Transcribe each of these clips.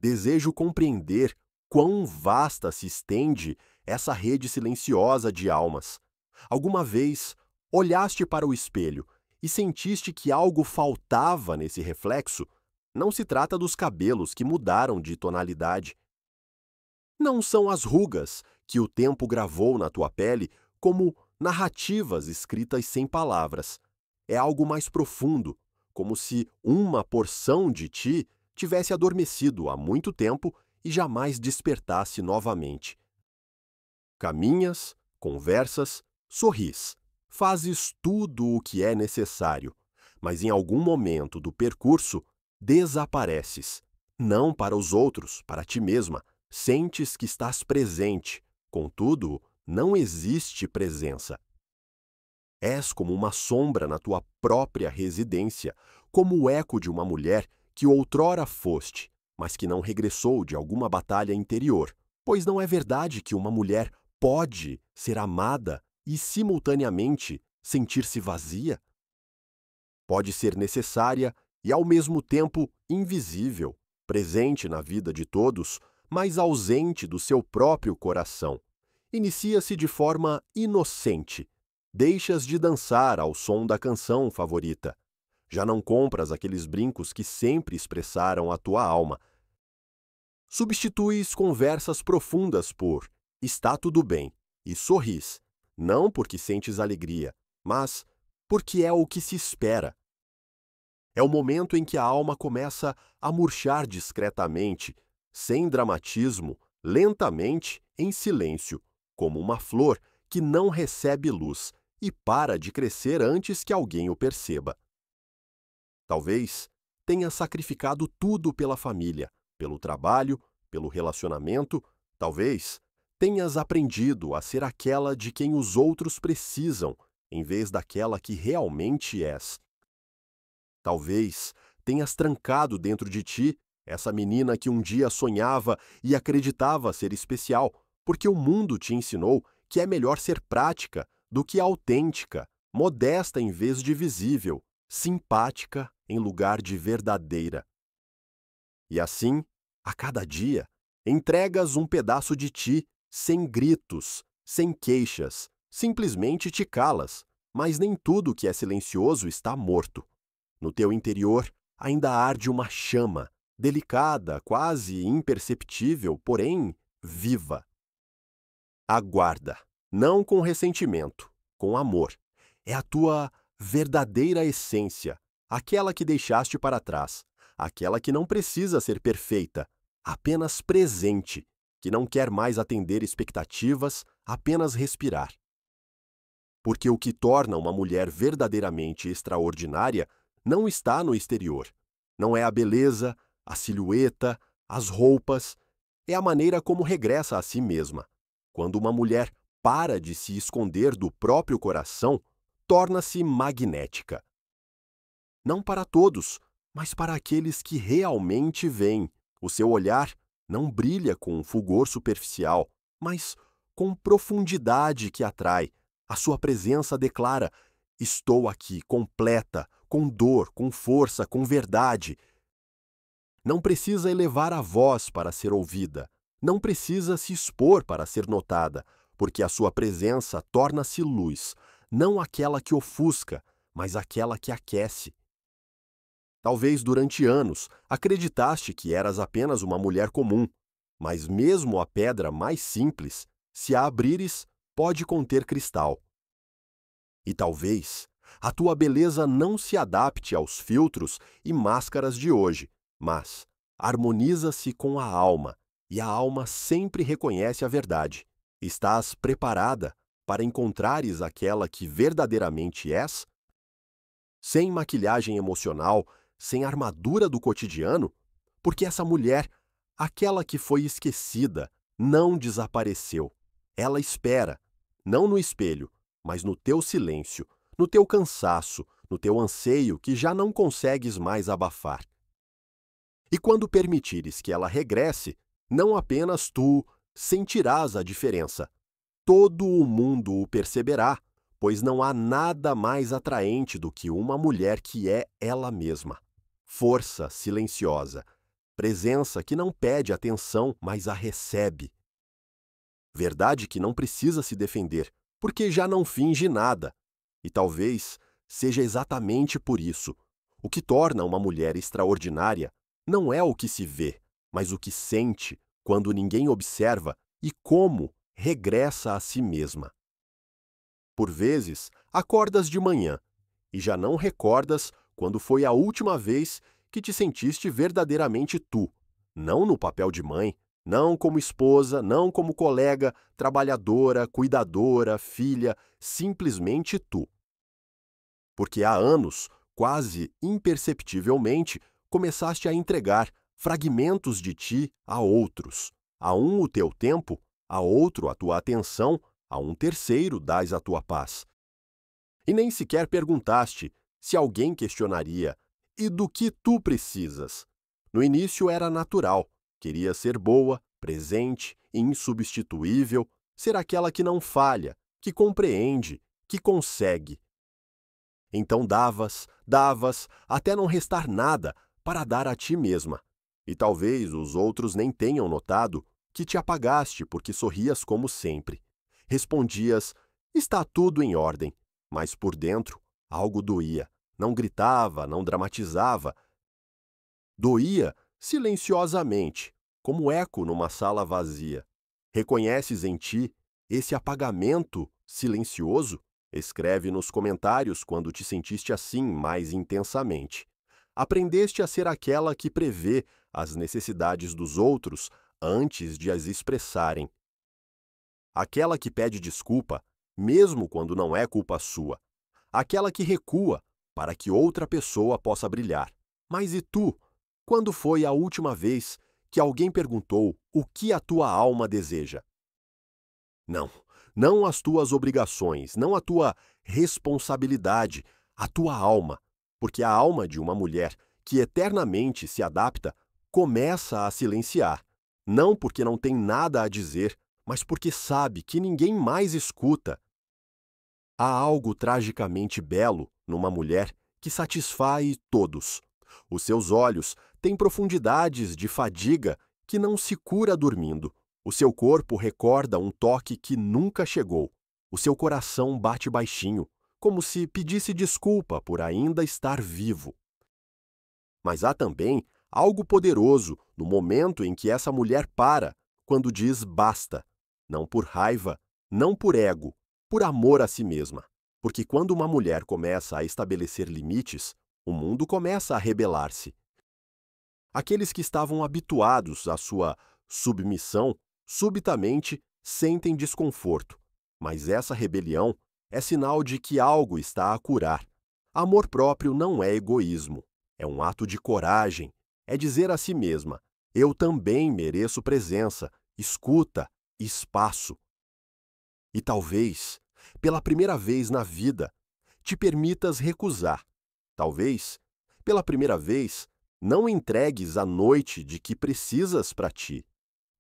Desejo compreender quão vasta se estende essa rede silenciosa de almas. Alguma vez olhaste para o espelho e sentiste que algo faltava nesse reflexo? Não se trata dos cabelos que mudaram de tonalidade. Não são as rugas que o tempo gravou na tua pele como narrativas escritas sem palavras. É algo mais profundo, como se uma porção de ti tivesse adormecido há muito tempo e jamais despertasse novamente. Caminhas, conversas, sorris, fazes tudo o que é necessário, mas em algum momento do percurso desapareces. Não para os outros, para ti mesma. Sentes que estás presente, contudo, não existe presença. És como uma sombra na tua própria residência, como o eco de uma mulher que outrora foste, mas que não regressou de alguma batalha interior, pois não é verdade que uma mulher pode ser amada e, simultaneamente, sentir-se vazia? Pode ser necessária e, ao mesmo tempo, invisível, presente na vida de todos, mas ausente do seu próprio coração. Inicia-se de forma inocente. Deixas de dançar ao som da canção favorita. Já não compras aqueles brincos que sempre expressaram a tua alma. Substituis conversas profundas por "está tudo bem" e sorris, não porque sentes alegria, mas porque é o que se espera. É o momento em que a alma começa a murchar discretamente, sem dramatismo, lentamente, em silêncio, como uma flor que não recebe luz e para de crescer antes que alguém o perceba. Talvez tenha sacrificado tudo pela família, pelo trabalho, pelo relacionamento. Talvez tenhas aprendido a ser aquela de quem os outros precisam, em vez daquela que realmente és. Talvez tenhas trancado dentro de ti essa menina que um dia sonhava e acreditava ser especial, porque o mundo te ensinou que é melhor ser prática do que autêntica, modesta em vez de visível, simpática em lugar de verdadeira. E assim, a cada dia, entregas um pedaço de ti, sem gritos, sem queixas, simplesmente te calas, mas nem tudo que é silencioso está morto. No teu interior ainda arde uma chama, delicada, quase imperceptível, porém viva. Aguarda, não com ressentimento, com amor. É a tua verdadeira essência, aquela que deixaste para trás, aquela que não precisa ser perfeita, apenas presente, que não quer mais atender expectativas, apenas respirar. Porque o que torna uma mulher verdadeiramente extraordinária não está no exterior. Não é a beleza, a silhueta, as roupas, é a maneira como regressa a si mesma. Quando uma mulher para de se esconder do próprio coração, torna-se magnética. Não para todos, mas para aqueles que realmente veem. O seu olhar não brilha com fulgor superficial, mas com profundidade que atrai. A sua presença declara: estou aqui, completa, com dor, com força, com verdade. Não precisa elevar a voz para ser ouvida. Não precisa se expor para ser notada, porque a sua presença torna-se luz, não aquela que ofusca, mas aquela que aquece. Talvez durante anos acreditaste que eras apenas uma mulher comum, mas mesmo a pedra mais simples, se a abrires, pode conter cristal. E talvez a tua beleza não se adapte aos filtros e máscaras de hoje, mas harmoniza-se com a alma, e a alma sempre reconhece a verdade. Estás preparada para encontrares aquela que verdadeiramente és? Sem maquilhagem emocional, sem armadura do cotidiano? Porque essa mulher, aquela que foi esquecida, não desapareceu. Ela espera, não no espelho, mas no teu silêncio, no teu cansaço, no teu anseio que já não consegues mais abafar. E quando permitires que ela regresse, não apenas tu sentirás a diferença. Todo o mundo o perceberá, pois não há nada mais atraente do que uma mulher que é ela mesma. Força silenciosa. presença que não pede atenção, mas a recebe. Verdade que não precisa se defender, porque já não finge nada. E talvez seja exatamente por isso. O que torna uma mulher extraordinária não é o que se vê, mas o que sente quando ninguém observa e como regressa a si mesma. Por vezes, acordas de manhã e já não recordas quando foi a última vez que te sentiste verdadeiramente tu, não no papel de mãe, não como esposa, não como colega, trabalhadora, cuidadora, filha, simplesmente tu. Porque há anos, quase imperceptivelmente, começaste a entregar fragmentos de ti a outros. A um o teu tempo, a outro a tua atenção, a um terceiro dás a tua paz. E nem sequer perguntaste se alguém questionaria: e do que tu precisas? No início era natural, queria ser boa, presente, insubstituível, ser aquela que não falha, que compreende, que consegue. Então davas, até não restar nada para dar a ti mesma. E talvez os outros nem tenham notado que te apagaste porque sorrias como sempre. Respondias: está tudo em ordem, mas por dentro algo doía. Não gritava, não dramatizava. Doía silenciosamente, como eco numa sala vazia. Reconheces em ti esse apagamento silencioso? Escreve nos comentários quando te sentiste assim mais intensamente. Aprendeste a ser aquela que prevê as necessidades dos outros antes de as expressarem. Aquela que pede desculpa, mesmo quando não é culpa sua. Aquela que recua para que outra pessoa possa brilhar. Mas e tu? Quando foi a última vez que alguém perguntou o que a tua alma deseja? Não as tuas obrigações, não a tua responsabilidade, a tua alma. Porque a alma de uma mulher que eternamente se adapta começa a silenciar. Não porque não tem nada a dizer, mas porque sabe que ninguém mais escuta. Há algo tragicamente belo numa mulher que satisfaz todos. Os seus olhos têm profundidades de fadiga que não se cura dormindo. O seu corpo recorda um toque que nunca chegou. O seu coração bate baixinho, como se pedisse desculpa por ainda estar vivo. Mas há também algo poderoso no momento em que essa mulher para, quando diz basta. Não por raiva, não por ego, por amor a si mesma. Porque quando uma mulher começa a estabelecer limites, o mundo começa a rebelar-se. Aqueles que estavam habituados à sua submissão, subitamente sentem desconforto. Mas essa rebelião é sinal de que algo está a curar. Amor próprio não é egoísmo, é um ato de coragem. É dizer a si mesma: eu também mereço presença, escuta, espaço. E talvez, pela primeira vez na vida, te permitas recusar. Talvez, pela primeira vez, não entregues a noite de que precisas para ti.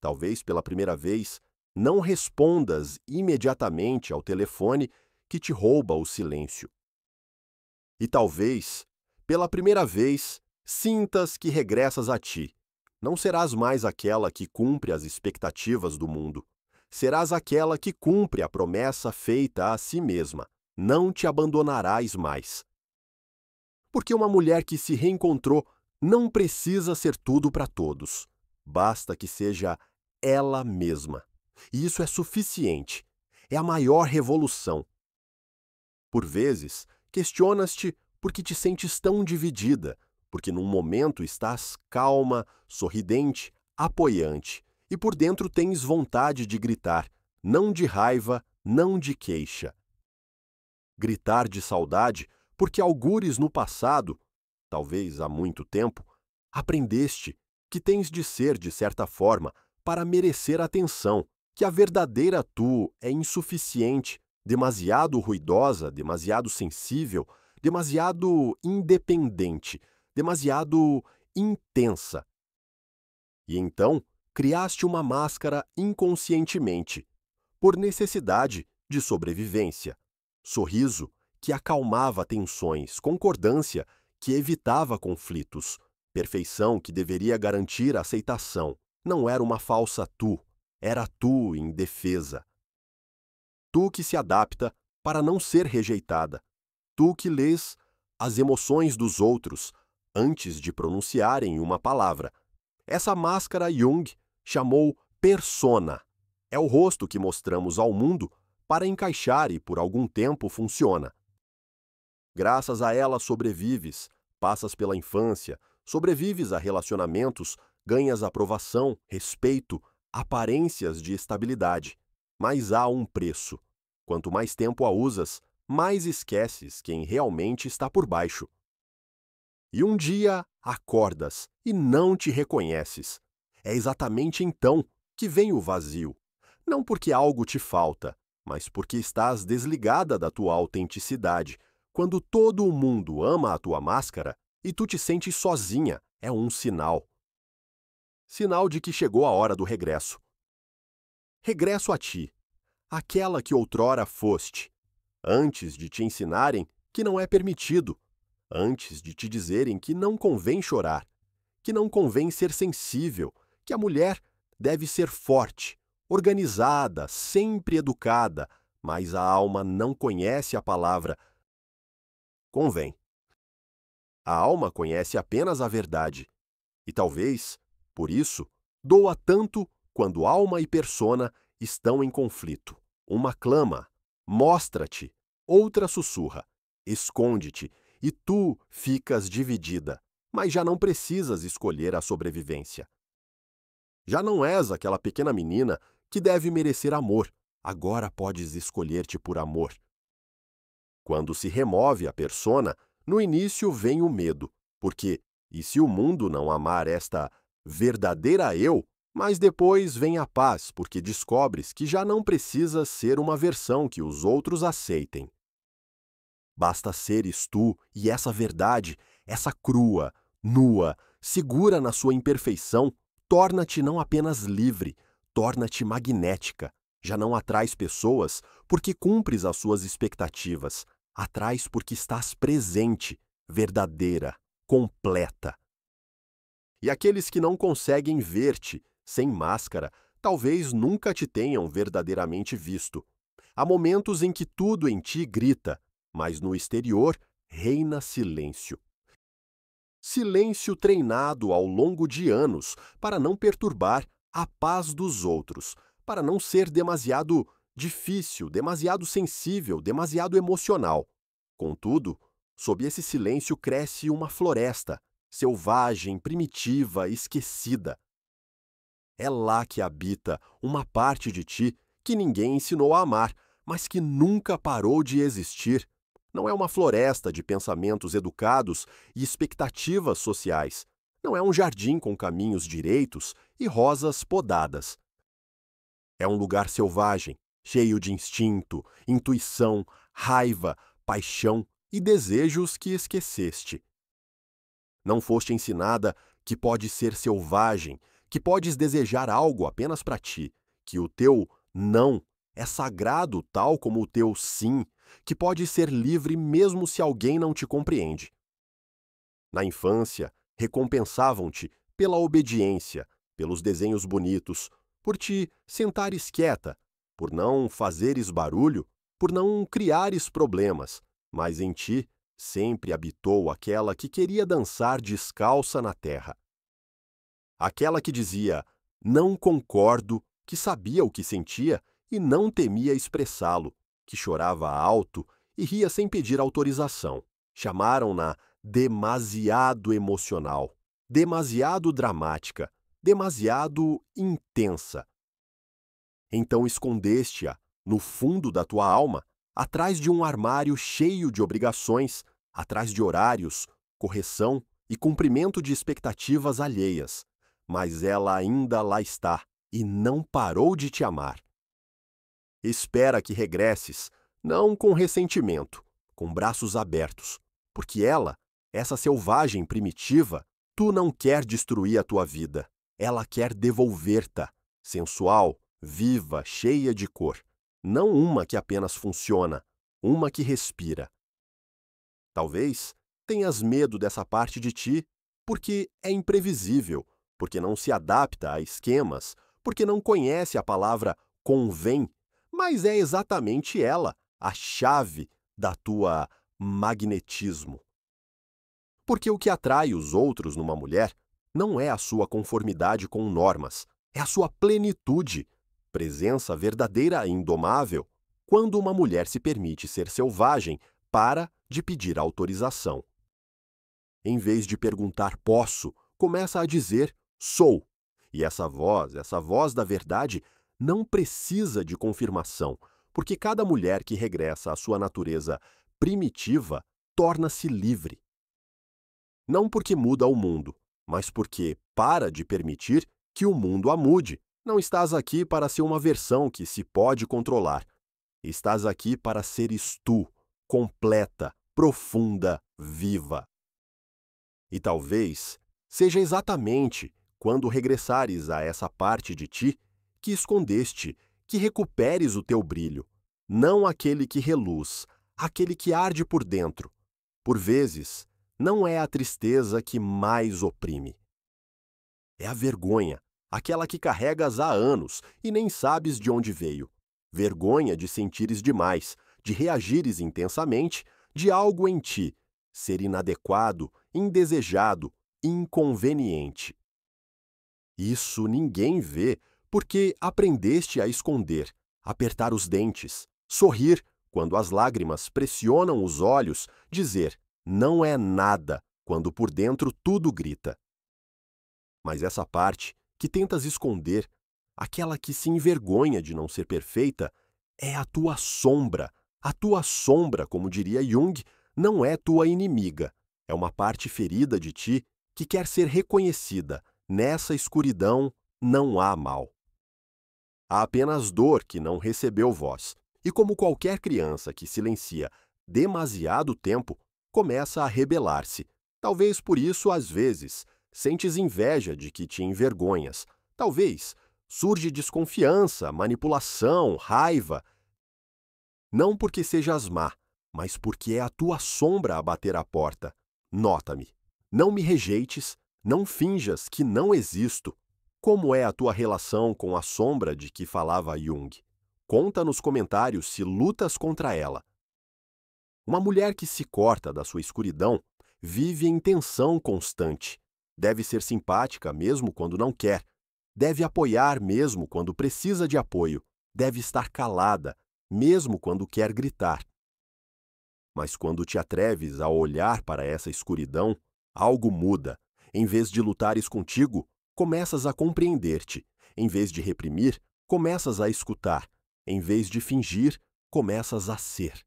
Talvez, pela primeira vez, não respondas imediatamente ao telefone que te rouba o silêncio. E talvez, pela primeira vez, sintas que regressas a ti. Não serás mais aquela que cumpre as expectativas do mundo. Serás aquela que cumpre a promessa feita a si mesma. Não te abandonarás mais. Porque uma mulher que se reencontrou não precisa ser tudo para todos. Basta que seja ela mesma. E isso é suficiente. É a maior revolução. Por vezes, questionas-te por que te sentes tão dividida, porque num momento estás calma, sorridente, apoiante, e por dentro tens vontade de gritar, não de raiva, não de queixa. Gritar de saudade porque algures no passado, talvez há muito tempo, aprendeste que tens de ser, de certa forma, para merecer atenção, que a verdadeira tu é insuficiente, demasiado ruidosa, demasiado sensível, demasiado independente, demasiado intensa. E então criaste uma máscara inconscientemente, por necessidade de sobrevivência. Sorriso que acalmava tensões, concordância que evitava conflitos, Perfeição que deveria garantir aceitação. Não era uma falsa tu, era tu indefesa. Tu que se adapta para não ser rejeitada. Tu que lês as emoções dos outros antes de pronunciarem uma palavra. Essa máscara Jung chamou persona. É o rosto que mostramos ao mundo para encaixar e por algum tempo funciona. Graças a ela sobrevives, passas pela infância, sobrevives a relacionamentos, ganhas aprovação, respeito, aparências de estabilidade. Mas há um preço. Quanto mais tempo a usas, mais esqueces quem realmente está por baixo. E um dia acordas e não te reconheces. É exatamente então que vem o vazio. Não porque algo te falta, mas porque estás desligada da tua autenticidade. Quando todo o mundo ama a tua máscara e tu te sentes sozinha, é um sinal. Sinal de que chegou a hora do regresso. Regresso a ti, aquela que outrora foste, antes de te ensinarem que não é permitido, antes de te dizerem que não convém chorar, que não convém ser sensível, que a mulher deve ser forte, organizada, sempre educada, mas a alma não conhece a palavra convém. A alma conhece apenas a verdade, e talvez, por isso, doa tanto quando alma e persona estão em conflito. Uma clama, mostra-te, outra sussurra, esconde-te, e tu ficas dividida, mas já não precisas escolher a sobrevivência. Já não és aquela pequena menina que deve merecer amor, agora podes escolher-te por amor. Quando se remove a persona, no início vem o medo, porque, e se o mundo não amar esta verdadeira eu, mas depois vem a paz, porque descobres que já não precisas ser uma versão que os outros aceitem. Basta seres tu e essa verdade, essa crua, nua, segura na sua imperfeição, torna-te não apenas livre, torna-te magnética. Já não atrais pessoas porque cumpres as suas expectativas, atrais porque estás presente, verdadeira, completa. E aqueles que não conseguem ver-te sem máscara, talvez nunca te tenham verdadeiramente visto. Há momentos em que tudo em ti grita, mas no exterior reina silêncio. Silêncio treinado ao longo de anos para não perturbar a paz dos outros, para não ser demasiado difícil, demasiado sensível, demasiado emocional. Contudo, sob esse silêncio cresce uma floresta, selvagem, primitiva, esquecida. É lá que habita uma parte de ti que ninguém ensinou a amar, mas que nunca parou de existir. Não é uma floresta de pensamentos educados e expectativas sociais. Não é um jardim com caminhos direitos e rosas podadas. É um lugar selvagem, cheio de instinto, intuição, raiva, paixão e desejos que esqueceste. Não foste ensinada que podes ser selvagem, que podes desejar algo apenas para ti, que o teu não é sagrado tal como o teu sim, que pode ser livre mesmo se alguém não te compreende. Na infância, recompensavam-te pela obediência, pelos desenhos bonitos, por te sentares quieta, por não fazeres barulho, por não criares problemas, mas em ti sempre habitou aquela que queria dançar descalça na terra. Aquela que dizia, não concordo, que sabia o que sentia e não temia expressá-lo, que chorava alto e ria sem pedir autorização. Chamaram-na demasiado emocional, demasiado dramática, demasiado intensa. Então escondeste-a no fundo da tua alma, atrás de um armário cheio de obrigações, atrás de horários, correção e cumprimento de expectativas alheias. Mas ela ainda lá está e não parou de te amar. Espera que regresses, não com ressentimento, com braços abertos, porque ela, essa selvagem primitiva, tu não quer destruir a tua vida, ela quer devolver-te, sensual, viva, cheia de cor. Não uma que apenas funciona, uma que respira. Talvez tenhas medo dessa parte de ti porque é imprevisível, porque não se adapta a esquemas, porque não conhece a palavra convém, mas é exatamente ela, a chave da tua magnetismo. Porque o que atrai os outros numa mulher não é a sua conformidade com normas, é a sua plenitude, presença verdadeira e indomável, quando uma mulher se permite ser selvagem, para de pedir autorização. Em vez de perguntar posso, começa a dizer sou. E essa voz da verdade, não precisa de confirmação, porque cada mulher que regressa à sua natureza primitiva torna-se livre. Não porque muda o mundo, mas porque para de permitir que o mundo a mude. Não estás aqui para ser uma versão que se pode controlar. Estás aqui para seres tu, completa, profunda, viva. E talvez seja exatamente quando regressares a essa parte de ti que escondeste, que recuperes o teu brilho, não aquele que reluz, aquele que arde por dentro. Por vezes, não é a tristeza que mais oprime. É a vergonha, aquela que carregas há anos e nem sabes de onde veio. Vergonha de sentires demais, de reagires intensamente, de algo em ti ser inadequado, indesejado, inconveniente. Isso ninguém vê porque aprendeste a esconder, apertar os dentes, sorrir quando as lágrimas pressionam os olhos, dizer não é nada quando por dentro tudo grita. Mas essa parte que tentas esconder, aquela que se envergonha de não ser perfeita, é a tua sombra. A tua sombra, como diria Jung, não é tua inimiga. É uma parte ferida de ti que quer ser reconhecida. Nessa escuridão não há mal. Há apenas dor que não recebeu voz. E como qualquer criança que silencia demasiado tempo, começa a rebelar-se. Talvez por isso, às vezes, sentes inveja de que te envergonhas. Talvez surge desconfiança, manipulação, raiva. Não porque sejas má, mas porque é a tua sombra a bater à porta. Nota-me. Não me rejeites, não finjas que não existo. Como é a tua relação com a sombra de que falava Jung? Conta nos comentários se lutas contra ela. Uma mulher que se corta da sua escuridão vive em tensão constante. Deve ser simpática mesmo quando não quer. Deve apoiar mesmo quando precisa de apoio. Deve estar calada, mesmo quando quer gritar. Mas quando te atreves a olhar para essa escuridão, algo muda. Em vez de lutares contigo, começas a compreender-te. Em vez de reprimir, começas a escutar. Em vez de fingir, começas a ser.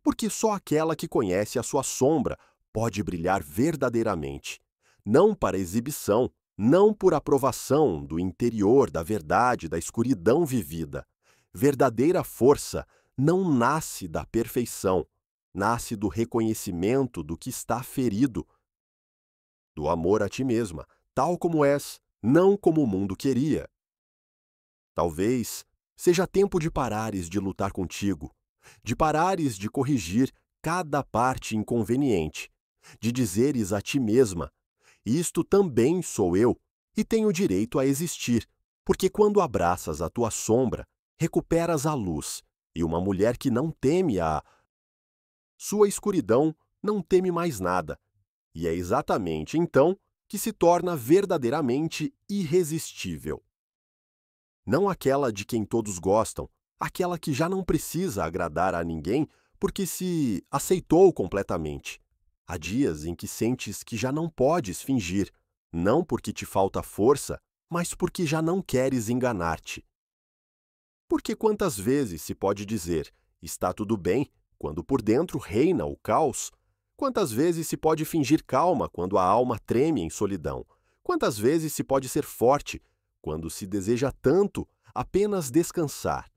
Porque só aquela que conhece a sua sombra pode brilhar verdadeiramente. Não para exibição, não por aprovação do interior, da verdade, da escuridão vivida. Verdadeira força não nasce da perfeição, nasce do reconhecimento do que está ferido, do amor a ti mesma, tal como és, não como o mundo queria. Talvez seja tempo de parares de lutar contigo, de parares de corrigir cada parte inconveniente, de dizeres a ti mesma, isto também sou eu e tenho direito a existir, porque quando abraças a tua sombra, recuperas a luz, e uma mulher que não teme a sua escuridão não teme mais nada, e é exatamente então que se torna verdadeiramente irresistível. Não aquela de quem todos gostam, aquela que já não precisa agradar a ninguém porque se aceitou completamente. Há dias em que sentes que já não podes fingir, não porque te falta força, mas porque já não queres enganar-te. Porque quantas vezes se pode dizer, está tudo bem, quando por dentro reina o caos? Quantas vezes se pode fingir calma quando a alma treme em solidão? Quantas vezes se pode ser forte quando se deseja tanto apenas descansar?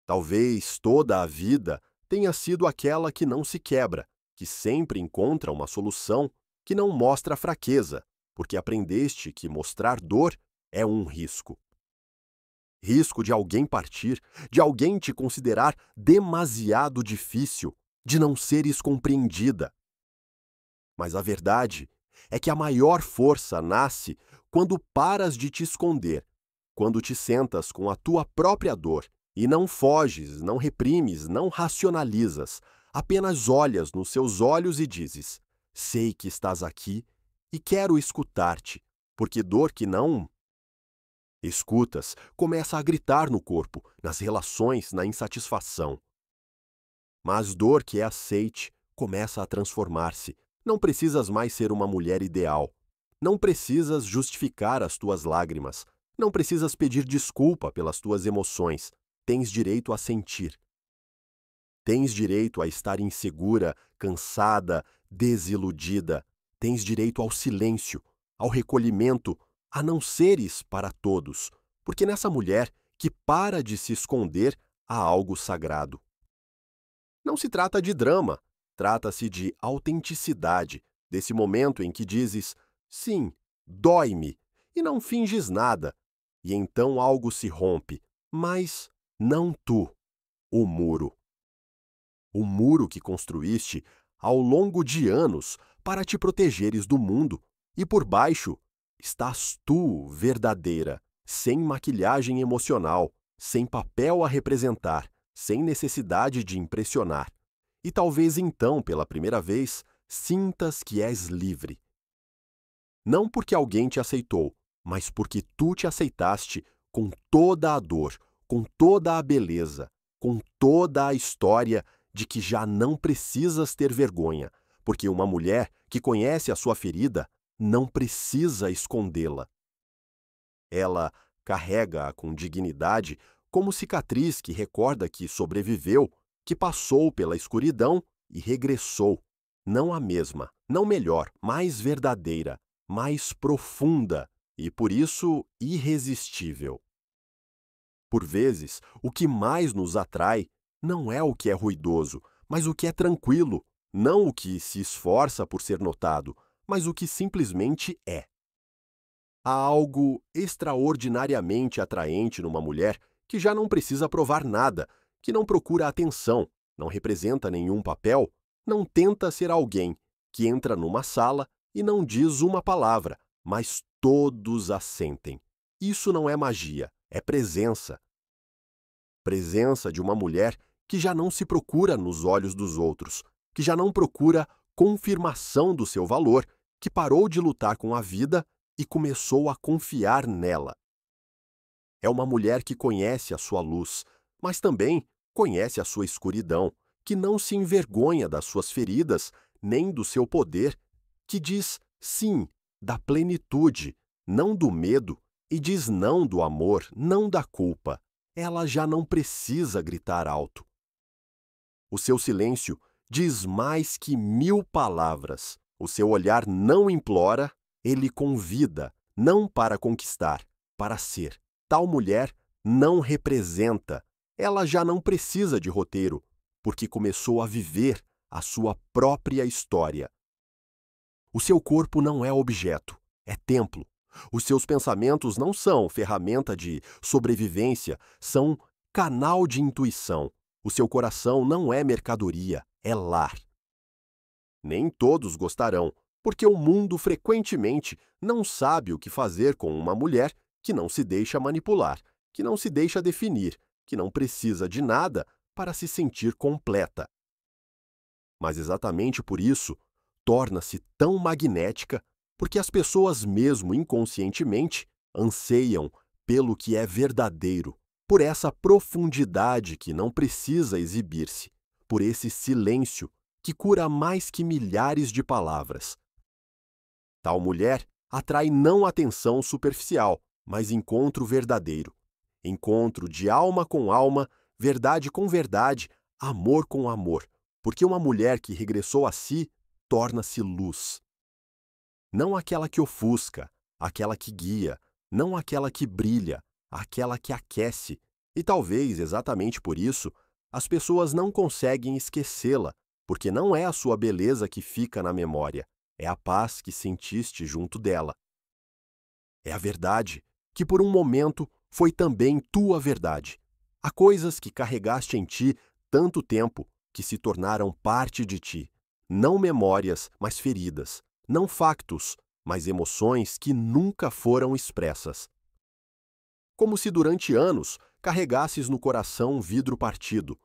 Talvez toda a vida tenha sido aquela que não se quebra, que sempre encontra uma solução, que não mostra fraqueza, porque aprendeste que mostrar dor é um risco. Risco de alguém partir, de alguém te considerar demasiado difícil, de não seres compreendida. Mas a verdade É que a maior força nasce quando paras de te esconder, quando te sentas com a tua própria dor e não foges, não reprimes, não racionalizas, apenas olhas nos seus olhos e dizes: sei que estás aqui e quero escutar-te, porque dor que não escutas começa a gritar no corpo, nas relações, na insatisfação. Mas dor que é aceite começa a transformar-se. Não precisas mais ser uma mulher ideal. Não precisas justificar as tuas lágrimas. Não precisas pedir desculpa pelas tuas emoções. Tens direito a sentir. Tens direito a estar insegura, cansada, desiludida. Tens direito ao silêncio, ao recolhimento, a não seres para todos, porque nessa mulher que para de se esconder há algo sagrado. Não se trata de drama, trata-se de autenticidade, desse momento em que dizes, sim, dói-me, e não finges nada, e então algo se rompe, mas não tu, o muro. O muro que construíste ao longo de anos para te protegeres do mundo, e por baixo estás tu, verdadeira, sem maquilhagem emocional, sem papel a representar, sem necessidade de impressionar. E talvez então, pela primeira vez, sintas que és livre. Não porque alguém te aceitou, mas porque tu te aceitaste com toda a dor, com toda a beleza, com toda a história de que já não precisas ter vergonha, porque uma mulher que conhece a sua ferida não precisa escondê-la. Ela carrega-a com dignidade como cicatriz que recorda que sobreviveu, que passou pela escuridão e regressou, não a mesma, não melhor, mais verdadeira, mais profunda e, por isso, irresistível. Por vezes, o que mais nos atrai não é o que é ruidoso, mas o que é tranquilo, não o que se esforça por ser notado, mas o que simplesmente é. Há algo extraordinariamente atraente numa mulher que já não precisa provar nada, que não procura atenção, não representa nenhum papel, não tenta ser alguém, que entra numa sala e não diz uma palavra, mas todos a sentem. Isso não é magia, é presença. Presença de uma mulher que já não se procura nos olhos dos outros, que já não procura confirmação do seu valor, que parou de lutar com a vida e começou a confiar nela. É uma mulher que conhece a sua luz, mas também conhece a sua escuridão, que não se envergonha das suas feridas, nem do seu poder, que diz sim da plenitude, não do medo, e diz não do amor, não da culpa. Ela já não precisa gritar alto. O seu silêncio diz mais que 1000 palavras. O seu olhar não implora, ele convida, não para conquistar, para ser. Tal mulher não representa. Ela já não precisa de roteiro, porque começou a viver a sua própria história. O seu corpo não é objeto, é templo. Os seus pensamentos não são ferramenta de sobrevivência, são canal de intuição. O seu coração não é mercadoria, é lar. Nem todos gostarão, porque o mundo frequentemente não sabe o que fazer com uma mulher que não se deixa manipular, que não se deixa definir, que não precisa de nada para se sentir completa. Mas exatamente por isso, torna-se tão magnética, porque as pessoas, mesmo inconscientemente, anseiam pelo que é verdadeiro, por essa profundidade que não precisa exibir-se, por esse silêncio que cura mais que milhares de palavras. Tal mulher atrai não atenção superficial, mas encontro verdadeiro. Encontro de alma com alma, verdade com verdade, amor com amor, porque uma mulher que regressou a si torna-se luz. Não aquela que ofusca, aquela que guia, não aquela que brilha, aquela que aquece. E talvez, exatamente por isso, as pessoas não conseguem esquecê-la, porque não é a sua beleza que fica na memória, é a paz que sentiste junto dela. É a verdade, que por um momento foi também tua verdade. Há coisas que carregaste em ti tanto tempo que se tornaram parte de ti. Não memórias, mas feridas. não factos, mas emoções que nunca foram expressas. Como se durante anos carregasses no coração um vidro partido.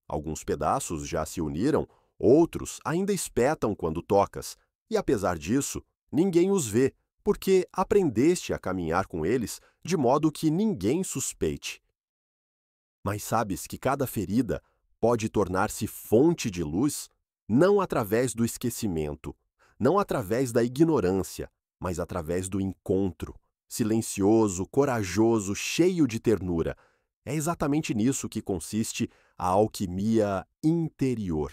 Alguns pedaços já se uniram, outros ainda espetam quando tocas, e apesar disso, ninguém os vê, porque aprendeste a caminhar com eles de modo que ninguém suspeite. Mas sabes que cada ferida pode tornar-se fonte de luz, não através do esquecimento, não através da ignorância, mas através do encontro, silencioso, corajoso, cheio de ternura. É exatamente nisso que consiste a alquimia interior.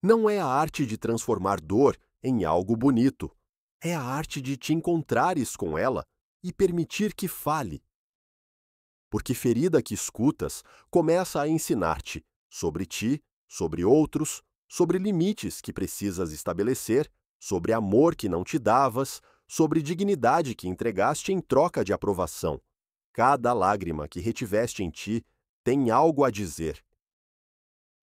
Não é a arte de transformar dor em algo bonito. É a arte de te encontrares com ela e permitir que fale. Porque ferida que escutas começa a ensinar-te sobre ti, sobre outros, sobre limites que precisas estabelecer, sobre amor que não te davas, sobre dignidade que entregaste em troca de aprovação. Cada lágrima que retiveste em ti tem algo a dizer.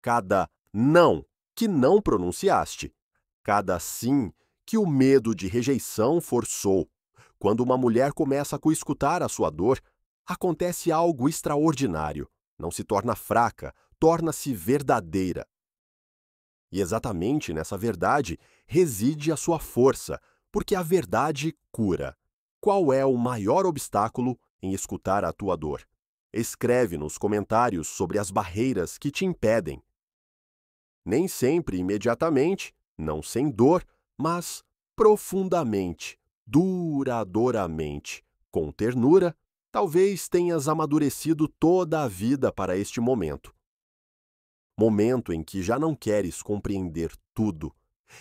Cada não que não pronunciaste, cada sim que o medo de rejeição forçou. Quando uma mulher começa a coescutar a sua dor, acontece algo extraordinário. Não se torna fraca, torna-se verdadeira. E exatamente nessa verdade reside a sua força, porque a verdade cura. Qual é o maior obstáculo em escutar a tua dor? Escreve nos comentários sobre as barreiras que te impedem. Nem sempre imediatamente, não sem dor, mas profundamente, duradouramente, com ternura, talvez tenhas amadurecido toda a vida para este momento. Momento em que já não queres compreender tudo,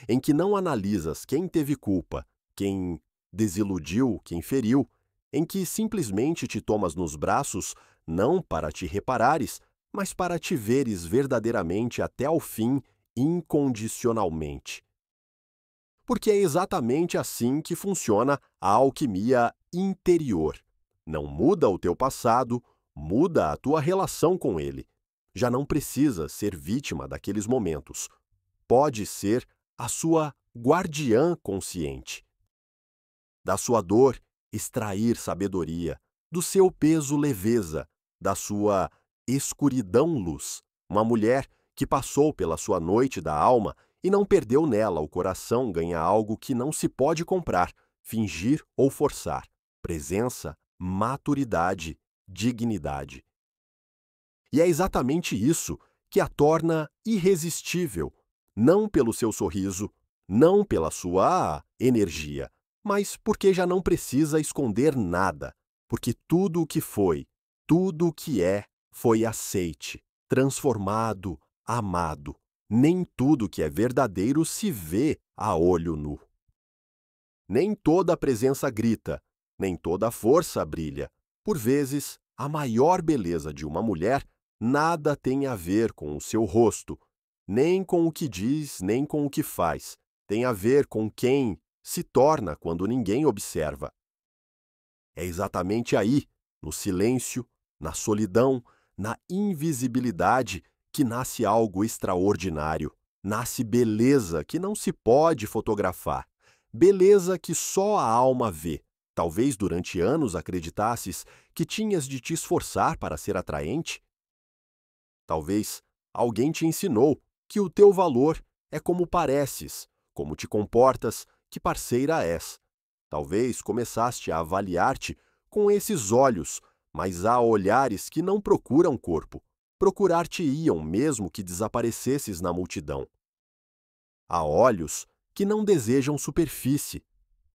em que não analisas quem teve culpa, quem desiludiu, quem feriu, em que simplesmente te tomas nos braços, não para te reparares, mas para te veres verdadeiramente até ao fim, incondicionalmente. Porque é exatamente assim que funciona a alquimia interior. Não muda o teu passado, muda a tua relação com ele. Já não precisa ser vítima daqueles momentos. Pode ser a sua guardiã consciente. Da sua dor, extrair sabedoria, do seu peso leveza, da sua escuridão luz. Uma mulher que passou pela sua noite da alma e não perdeu nela o coração ganha algo que não se pode comprar, fingir ou forçar. Presença, maturidade, dignidade. E é exatamente isso que a torna irresistível, não pelo seu sorriso, não pela sua energia, mas porque já não precisa esconder nada, porque tudo o que foi, tudo o que é, foi aceite, transformado, amado. Nem tudo que é verdadeiro se vê a olho nu. Nem toda a presença grita, nem toda a força brilha. Por vezes, a maior beleza de uma mulher nada tem a ver com o seu rosto, nem com o que diz, nem com o que faz. Tem a ver com quem se torna quando ninguém observa. É exatamente aí, no silêncio, na solidão, na invisibilidade, que nasce algo extraordinário. Nasce beleza que não se pode fotografar. Beleza que só a alma vê. Talvez durante anos acreditasses que tinhas de te esforçar para ser atraente. Talvez alguém te ensinou que o teu valor é como pareces, como te comportas, que parceira és. Talvez começaste a avaliar-te com esses olhos, mas há olhares que não procuram corpo. Procurar-te-iam mesmo que desaparecesses na multidão. Há olhos que não desejam superfície.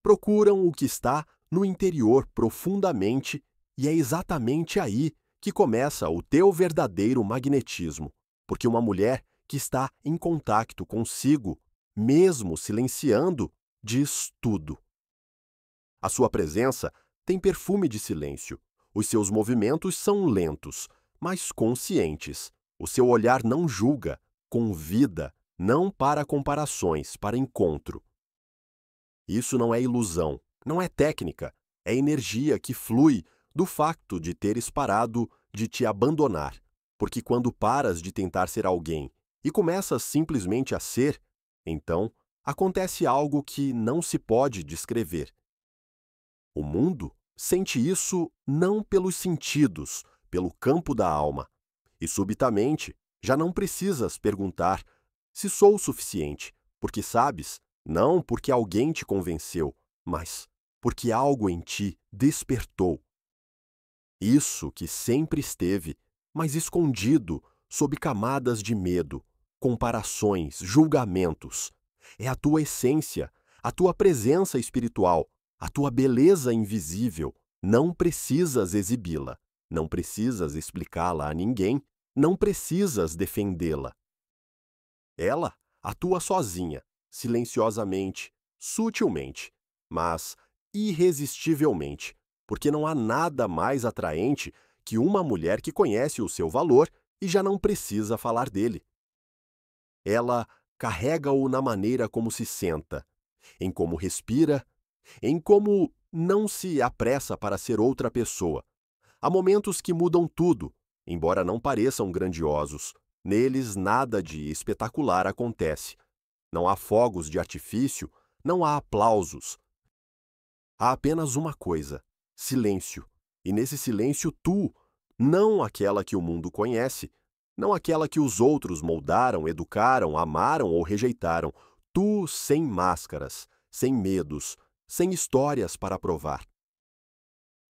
Procuram o que está no interior profundamente, e é exatamente aí que começa o teu verdadeiro magnetismo, porque uma mulher que está em contato consigo, mesmo silenciando, diz tudo. A sua presença tem perfume de silêncio. Os seus movimentos são lentos, mas conscientes. O seu olhar não julga, convida, não para comparações, para encontro. Isso não é ilusão, não é técnica, é energia que flui do facto de teres parado de te abandonar. Porque quando paras de tentar ser alguém e começas simplesmente a ser, então acontece algo que não se pode descrever. O mundo sente isso não pelos sentidos, pelo campo da alma. E subitamente, já não precisas perguntar se sou o suficiente, porque sabes, não porque alguém te convenceu, mas porque algo em ti despertou. Isso que sempre esteve, mas escondido sob camadas de medo, comparações, julgamentos. É a tua essência, a tua presença espiritual, a tua beleza invisível. Não precisas exibi-la, não precisas explicá-la a ninguém, não precisas defendê-la. Ela atua sozinha, silenciosamente, sutilmente, mas irresistivelmente, porque não há nada mais atraente que uma mulher que conhece o seu valor e já não precisa falar dele. Ela carrega-o na maneira como se senta, em como respira, em como não se apressa para ser outra pessoa. Há momentos que mudam tudo, embora não pareçam grandiosos. Neles nada de espetacular acontece. Não há fogos de artifício, não há aplausos. Há apenas uma coisa: silêncio. E nesse silêncio tu, não aquela que o mundo conhece, não aquela que os outros moldaram, educaram, amaram ou rejeitaram, tu sem máscaras, sem medos, sem histórias para provar.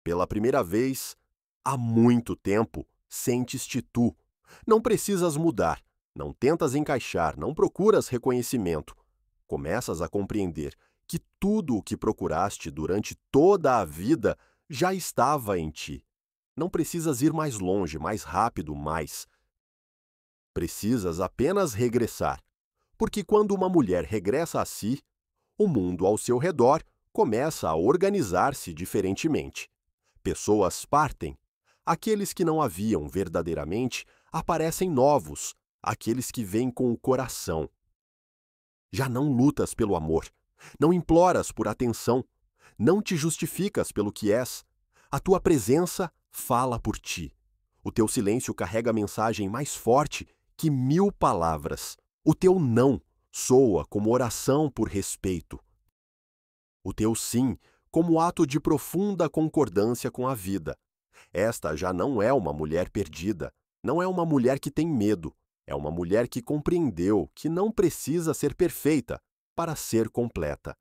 Pela primeira vez, há muito tempo, sentes-te tu. Não precisas mudar, não tentas encaixar, não procuras reconhecimento. Começas a compreender que tudo o que procuraste durante toda a vida já estava em ti. Não precisas ir mais longe, mais rápido, mais. Precisas apenas regressar. Porque quando uma mulher regressa a si, o mundo ao seu redor começa a organizar-se diferentemente. Pessoas partem. Aqueles que não haviam verdadeiramente aparecem novos, aqueles que vêm com o coração. Já não lutas pelo amor, não imploras por atenção, não te justificas pelo que és. A tua presença fala por ti. O teu silêncio carrega a mensagem mais forte que 1000 palavras. O teu não soa como oração por respeito. O teu sim como ato de profunda concordância com a vida. Esta já não é uma mulher perdida, não é uma mulher que tem medo, é uma mulher que compreendeu que não precisa ser perfeita para ser completa.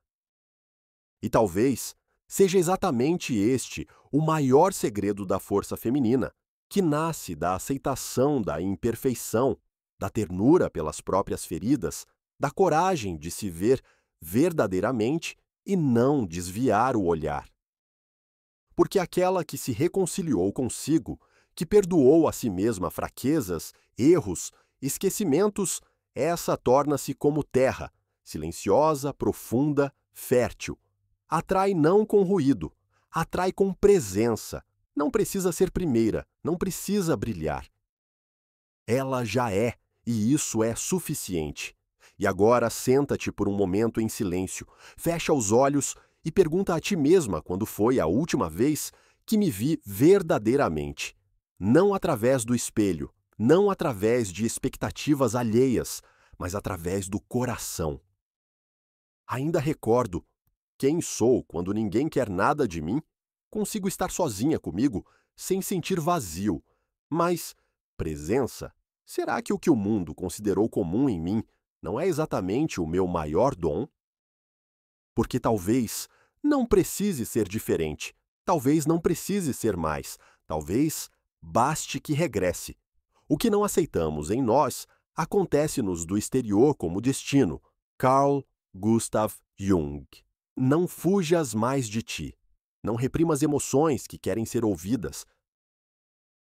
E talvez seja exatamente este o maior segredo da força feminina, que nasce da aceitação da imperfeição, da ternura pelas próprias feridas, da coragem de se ver verdadeiramente e não desviar o olhar. Porque aquela que se reconciliou consigo, que perdoou a si mesma fraquezas, erros, esquecimentos, essa torna-se como terra, silenciosa, profunda, fértil. Atrai não com ruído, atrai com presença. Não precisa ser primeira, não precisa brilhar. Ela já é, e isso é suficiente. E agora senta-te por um momento em silêncio, fecha os olhos e pergunta a ti mesma quando foi a última vez que me vi verdadeiramente. Não através do espelho, não através de expectativas alheias, mas através do coração. Ainda recordo quem sou quando ninguém quer nada de mim? Consigo estar sozinha comigo, sem sentir vazio. Mas presença? Será que o que o mundo considerou comum em mim não é exatamente o meu maior dom? Porque talvez não precise ser diferente, talvez não precise ser mais, talvez baste que regresse. O que não aceitamos em nós acontece-nos do exterior como destino. Carl Gustav Jung. Não fujas mais de ti. Não reprimas emoções que querem ser ouvidas.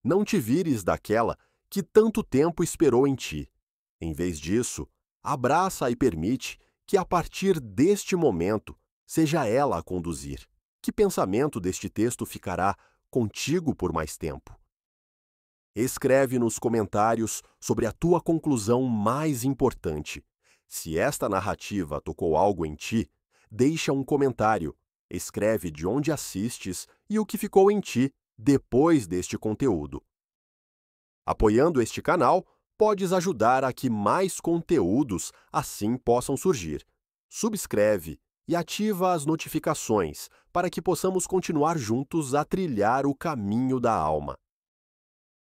Não te vires daquela que tanto tempo esperou em ti. Em vez disso, abraça e permite que a partir deste momento seja ela a conduzir. Que pensamento deste texto ficará contigo por mais tempo? Escreve nos comentários sobre a tua conclusão mais importante. Se esta narrativa tocou algo em ti, deixa um comentário. Escreve de onde assistes e o que ficou em ti depois deste conteúdo. Apoiando este canal, podes ajudar a que mais conteúdos assim possam surgir. subscreve e ativa as notificações para que possamos continuar juntos a trilhar o caminho da alma.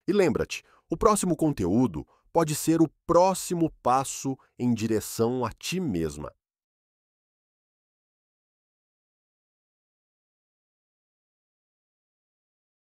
E lembra-te, o próximo conteúdo pode ser o próximo passo em direção a ti mesma.